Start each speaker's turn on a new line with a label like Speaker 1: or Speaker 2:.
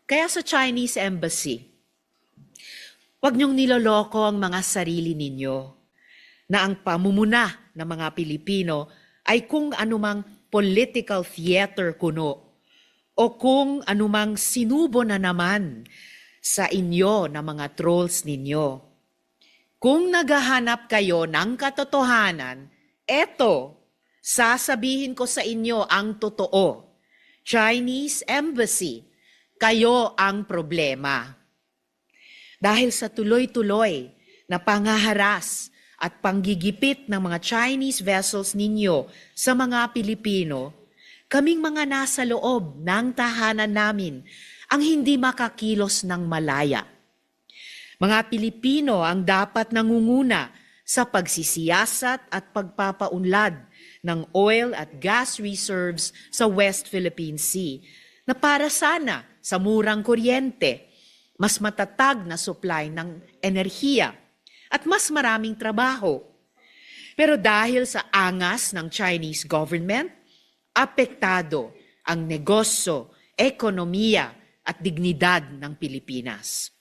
Speaker 1: Kaya sa Chinese Embassy, huwag niyong niloloko ang mga sarili ninyo na ang pamumuna ng mga Pilipino ay kung anumang political theater kuno o kung anumang sinubo na naman sa inyo na mga trolls ninyo. Kung naghahanap kayo ng katotohanan, eto, sasabihin ko sa inyo ang totoo. Chinese Embassy, kayo ang problema. Dahil sa tuloy-tuloy na pangaharas at panggigipit ng mga Chinese vessels ninyo sa mga Pilipino, kaming mga nasa loob ng tahanan namin ang hindi makakilos ng malaya. Mga Pilipino ang dapat nangunguna sa pagsisiyasat at pagpapaunlad ng oil at gas reserves sa West Philippine Sea na para sana sa murang kuryente, mas matatag na supply ng enerhiya at mas maraming trabaho. Pero dahil sa angas ng Chinese government, apektado ang negosyo, ekonomiya at dignidad ng Pilipinas.